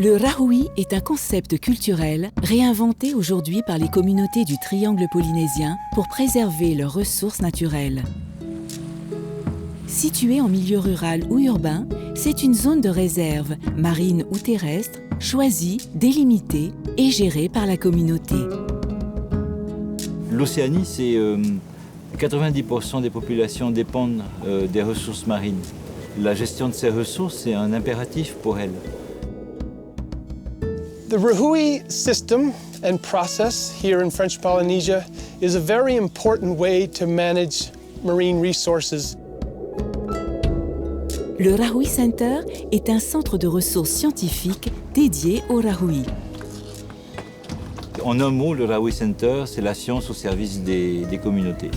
Le rahui est un concept culturel réinventé aujourd'hui par les communautés du triangle polynésien pour préserver leurs ressources naturelles. Située en milieu rural ou urbain, c'est une zone de réserve, marine ou terrestre, choisie, délimitée et gérée par la communauté. L'Océanie, c'est 90% des populations dépendent des ressources marines. La gestion de ces ressources, c'est un impératif pour elles. The rahui system and process here in French Polynesia is a very important way to manage marine resources. Le Rahui Center est un centre de ressources scientifiques dédié au rahui. En un mot, le Rahui Center, c'est la science au service des communautés.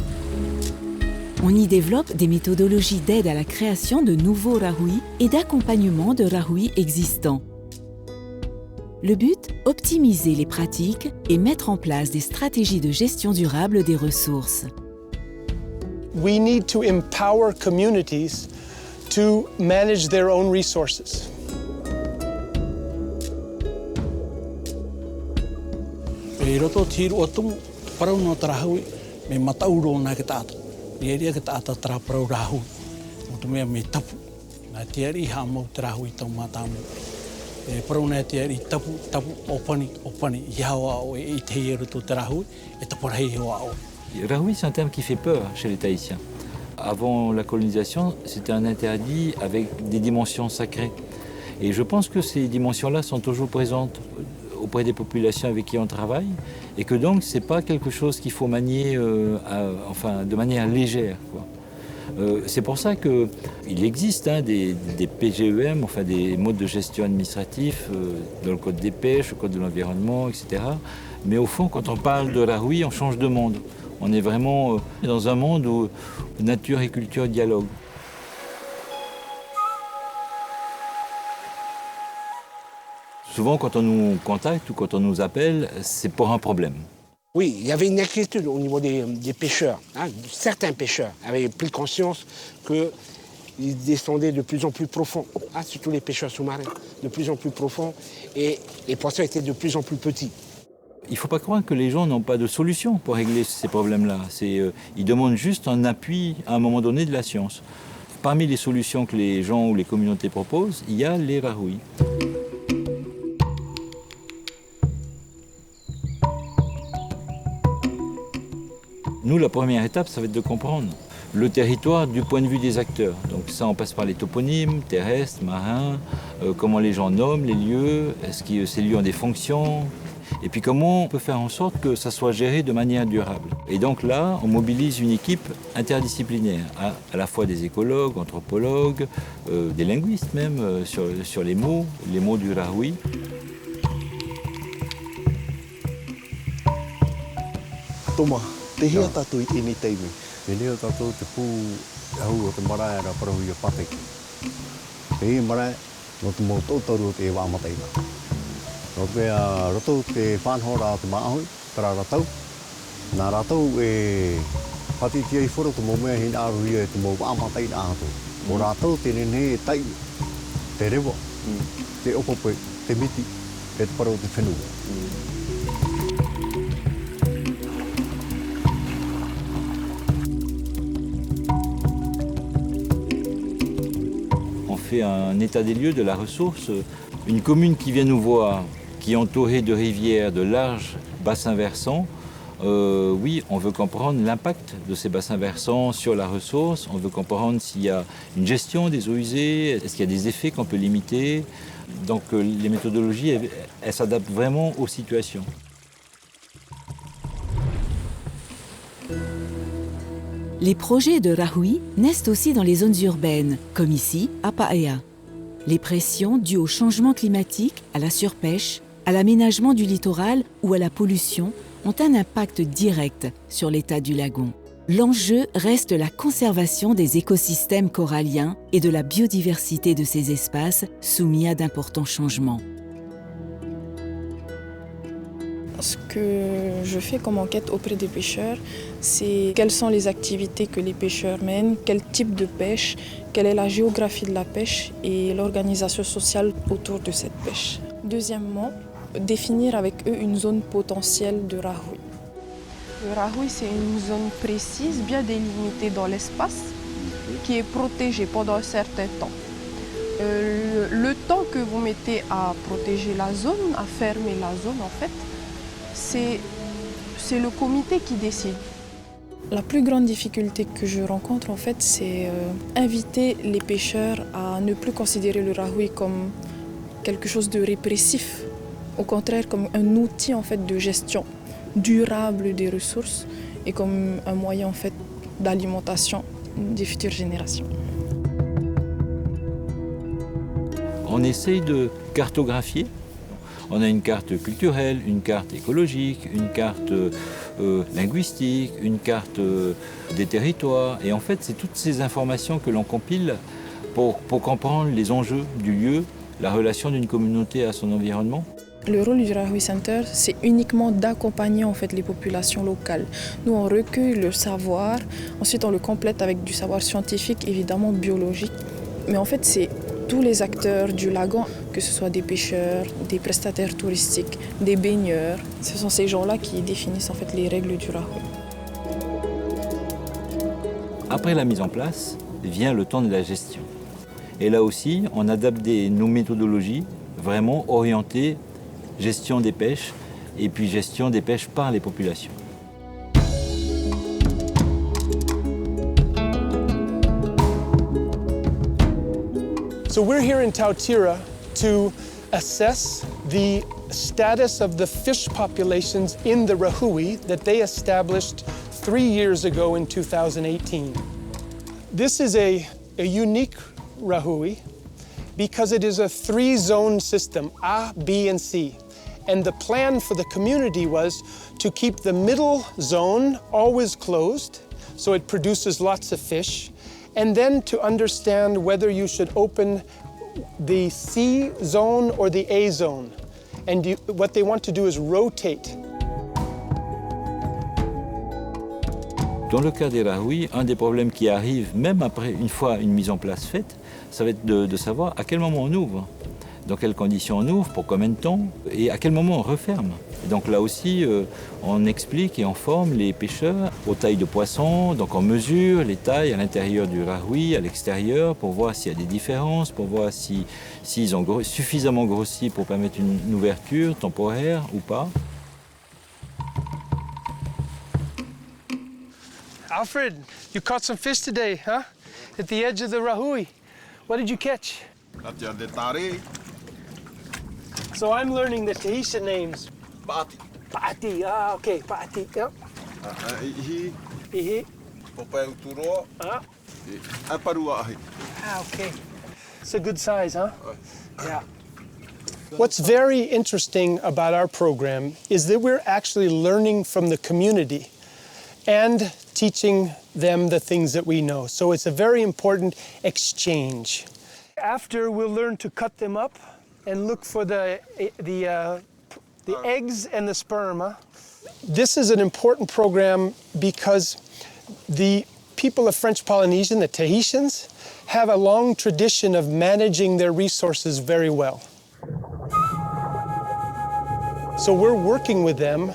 On y développe des méthodologies d'aide à la création de nouveaux rahui et d'accompagnement de rahui existants. Le but, optimiser les pratiques et mettre en place des stratégies de gestion durable des ressources. We need to empower communities to manage their own resources. E roto tiro atu parau no trahui me matauro na ke tata. Ni ria ke tata tra parau rahu. Mo tu me tapu. Na tiari ha mo trahui tau matamu. E parau na tiari tapu opani yawa o e te roto trahui e taporei ho ao. Rahui, c'est un terme qui fait peur chez les Tahitiens. Avant la colonisation, c'était un interdit avec des dimensions sacrées. Et je pense que ces dimensions-là sont toujours présentes auprès des populations avec qui on travaille, et que donc ce n'est pas quelque chose qu'il faut manier de manière légère, quoi. C'est pour ça qu'il existe des PGEM, enfin des modes de gestion administratifs dans le code des pêches, le code de l'environnement, etc. Mais au fond, quand on parle de rahui, on change de monde. On est vraiment dans un monde où nature et culture dialoguent. Souvent, quand on nous contacte ou quand on nous appelle, c'est pour un problème. Oui, il y avait une inquiétude au niveau des pêcheurs. Certains pêcheurs avaient pris conscience qu'ils descendaient de plus en plus profond, surtout les pêcheurs sous-marins, de plus en plus profond, et les poissons étaient de plus en plus petits. Il ne faut pas croire que les gens n'ont pas de solution pour régler ces problèmes-là. Ils demandent juste un appui à un moment donné de la science. Parmi les solutions que les gens ou les communautés proposent, il y a les rahui. Nous, la première étape, ça va être de comprendre le territoire du point de vue des acteurs. Donc ça, on passe par les toponymes, terrestres, marins, comment les gens nomment les lieux, est-ce que ces lieux ont des fonctions, et puis comment on peut faire en sorte que ça soit géré de manière durable. Et donc là, on mobilise une équipe interdisciplinaire, à la fois des écologues, anthropologues, des linguistes même, sur les mots du rahui. Thomas. Te hea tātou I tēnei teimi. Me neo tātou te pū hau o te marae ra parahui o Pateki. Te hea marae, no te mō tōtaru o te wāmataina. No te roto te whanhora o te māhui, tara ratau. Nā ratau patiti ai whoro te mō mea hina aruhia e te mō wāmataina ātou. Mō ratau te nene e tai, te rewa, te opope, te miti, e te parau te whenua. Un état des lieux de la ressource. Une commune qui vient nous voir, qui est entourée de rivières, de larges bassins versants, oui, on veut comprendre l'impact de ces bassins versants sur la ressource, on veut comprendre s'il y a une gestion des eaux usées, est-ce qu'il y a des effets qu'on peut limiter. Donc les méthodologies, elles s'adaptent vraiment aux situations. Les projets de rahui naissent aussi dans les zones urbaines, comme ici, à Paea. Les pressions dues au changement climatique, à la surpêche, à l'aménagement du littoral ou à la pollution ont un impact direct sur l'état du lagon. L'enjeu reste la conservation des écosystèmes coralliens et de la biodiversité de ces espaces soumis à d'importants changements. Ce que je fais comme enquête auprès des pêcheurs, c'est quelles sont les activités que les pêcheurs mènent, quel type de pêche, quelle est la géographie de la pêche et l'organisation sociale autour de cette pêche. Deuxièmement, définir avec eux une zone potentielle de Rahui. Le Rahui, c'est une zone précise, bien délimitée dans l'espace, qui est protégée pendant un certain temps. Le temps que vous mettez à protéger la zone, à fermer la zone, en fait, c'est le comité qui décide. La plus grande difficulté que je rencontre, en fait, c'est inviter les pêcheurs à ne plus considérer le Rahui comme quelque chose de répressif, au contraire comme un outil en fait, de gestion durable des ressources et comme un moyen en fait, d'alimentation des futures générations. On essaye de cartographier. On a une carte culturelle, une carte écologique, une carte linguistique, une carte des territoires. Et en fait, c'est toutes ces informations que l'on compile pour comprendre les enjeux du lieu, la relation d'une communauté à son environnement. Le rôle du Rahui Center, c'est uniquement d'accompagner en fait, les populations locales. Nous, on recueille le savoir, ensuite on le complète avec du savoir scientifique, évidemment biologique. Mais en fait, c'est tous les acteurs du lagon, que ce soit des pêcheurs, des prestataires touristiques, des baigneurs. Ce sont ces gens-là qui définissent en fait, les règles du Rahui. Après la mise en place, vient le temps de la gestion. Et là aussi, on adapte nos méthodologies vraiment orientées gestion des pêches et puis gestion des pêches par les populations. So we're here in Tautira to assess the status of the fish populations in the Rahui that they established 3 years ago in 2018. This is a unique Rahui because it is a 3-zone system, A, B, and C. And the plan for the community was to keep the middle zone always closed, so it produces lots of fish, and then to understand whether you should open the C zone or the A zone. And what they want to do is rotate. Dans le cas des Rahui, un des problèmes qui arrive, même après une fois une mise en place faite, ça va être de savoir à quel moment on ouvre, dans quelles conditions on ouvre, pour combien de temps, et à quel moment on referme. Et donc là aussi, on explique et on forme les pêcheurs aux tailles de poissons, donc on mesure les tailles à l'intérieur du Rahui, à l'extérieur, pour voir s'il y a des différences, pour voir s'ils ont suffisamment grossi pour permettre une ouverture temporaire ou pas. Alfred, you caught some fish today, huh? At the edge of the Rahui. What did you catch? So I'm learning the Tahitian names. Paati. Paati, okay, Paati, yep. Ihi, Ihi, Popai Uturoa, Aparua ahi. okay. It's a good size, huh? Yeah. What's very interesting about our program is that we're actually learning from the community and teaching them the things that we know. So it's a very important exchange. After, we'll learn to cut them up and look for the eggs and the sperm. Huh? This is an important program because the people of French Polynesia, the Tahitians, have a long tradition of managing their resources very well. So we're working with them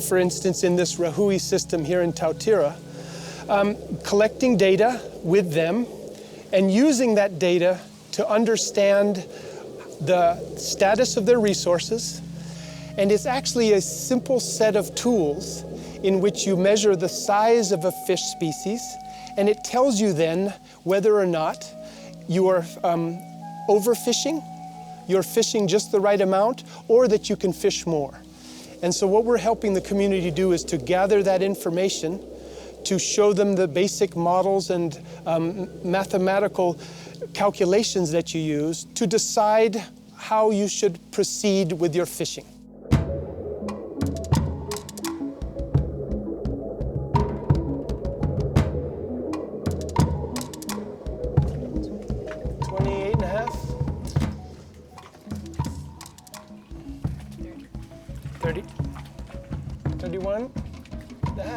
for instance, in this Rahui system here in Tautira, collecting data with them and using that data to understand the status of their resources. And it's actually a simple set of tools in which you measure the size of a fish species, and it tells you then whether or not you are overfishing, you're fishing just the right amount, or that you can fish more. And so what we're helping the community do is to gather that information, to show them the basic models and mathematical calculations that you use to decide how you should proceed with your fishing.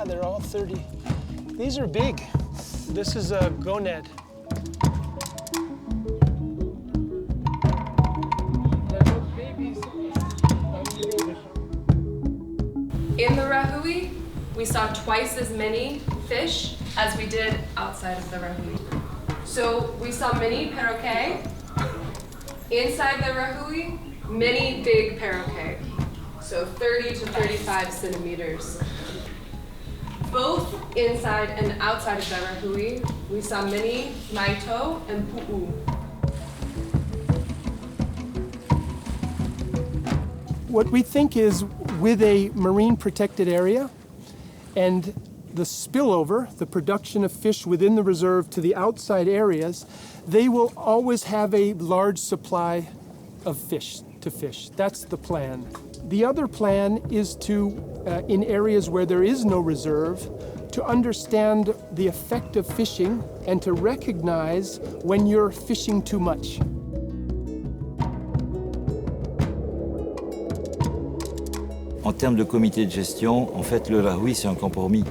They're all 30. These are big. This is a gonad. They're both babies. In the Rahui, we saw twice as many fish as we did outside of the Rahui. So we saw many perroquets. Inside the Rahui, many big perroquets. So 30 to 35 centimeters. Both inside and outside of the Rahui, we saw many maito and pu'u. What we think is with a marine protected area and the spillover, the production of fish within the reserve to the outside areas, they will always have a large supply of fish to fish. That's the plan. The other plan is to, in areas where there is no reserve, to understand the effect of fishing and to recognize when you're fishing too much. En termes de comité de gestion, en fait, le Rahui, c'est un compromis.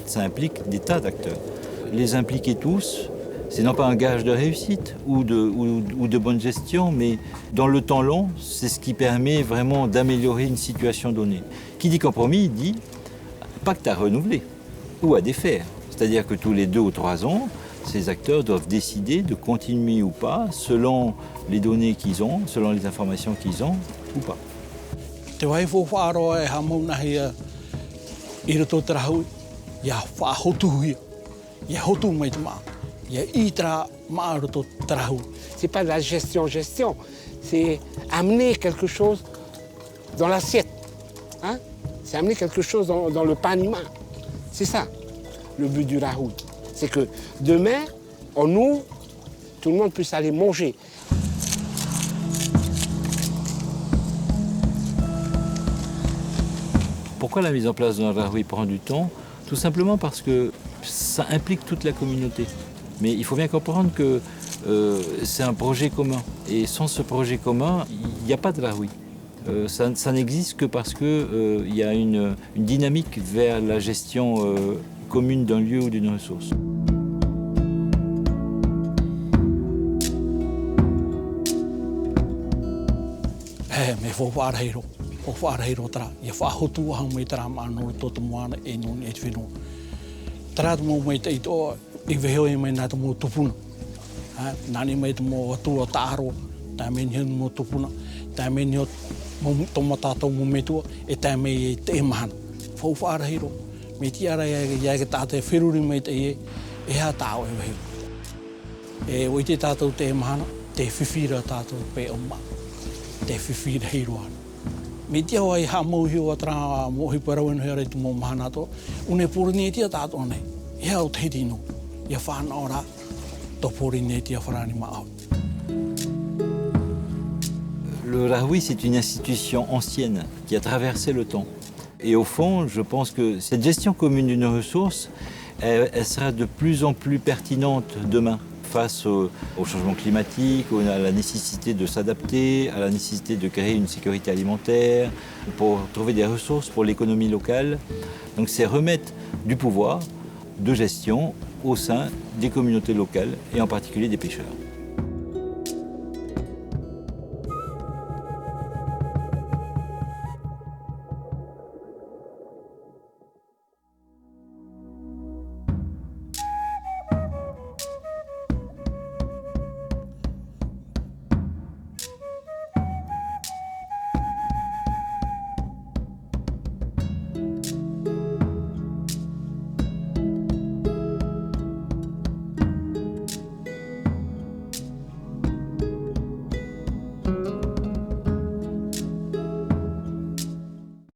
Ça implique des tas d'acteurs. Les impliquer tous, c'est non pas un gage de réussite ou de bonne gestion, mais dans le temps long, c'est ce qui permet vraiment d'améliorer une situation donnée. Qui dit compromis, dit pacte à renouveler ou à défaire. C'est-à-dire que tous les 2 ou 3 ans, ces acteurs doivent décider de continuer ou pas, selon les données qu'ils ont, selon les informations qu'ils ont ou pas. Te wai whaaroa e hamau nahi I roto te rahui, ia whaahotu hui, ia hotu mai te maa, ia I tra maa roto te rahui. C'est pas de la gestion, c'est amener quelque chose dans l'assiette. Hein? C'est amener quelque chose dans le pain humain. C'est ça, le but du Rahui. C'est que demain, en nous, tout le monde puisse aller manger. Pourquoi la mise en place d'un Rahui prend du temps? Tout simplement parce que ça implique toute la communauté. Mais il faut bien comprendre que c'est un projet commun. Et sans ce projet commun, il n'y a pas de Rahui. Ça n'existe que parce qu'il y a une dynamique vers la gestion commune d'un lieu ou d'une ressource. Me fo whārheiro. O whārheiro tara. Ia whāhotu ahau mei tara maanoro tō te moana e noni e te whenua. Tara te mō mei te ito I weheo e mei nā te mō tupuna. Nāni mei te mō atua tāro, tā mei ni mō tupuna, tā mei ni tō matātou mō metua, e tā mei e te mahana. Whau whārheiro. Me ti ara ia ke tātou e whiruri mei te e hea tāo e weheo. E oi te tātou te mahana, te whiwhira tātou pe o maa. Te whiwhira heiroana. Me tia wai ha mauhi o atra mohi parauenu hea reitu mō mahana to, une pōrine tia tātou nei. Hea o te tino, ia whāna ora, tō pōrine tia wharani maau. Le Rahui, c'est une institution ancienne qui a traversé le temps. Et au fond, je pense que cette gestion commune d'une ressource, elle sera de plus en plus pertinente demain face au changement climatique, à la nécessité de s'adapter, à la nécessité de créer une sécurité alimentaire, pour trouver des ressources pour l'économie locale. Donc c'est remettre du pouvoir de gestion au sein des communautés locales et en particulier des pêcheurs.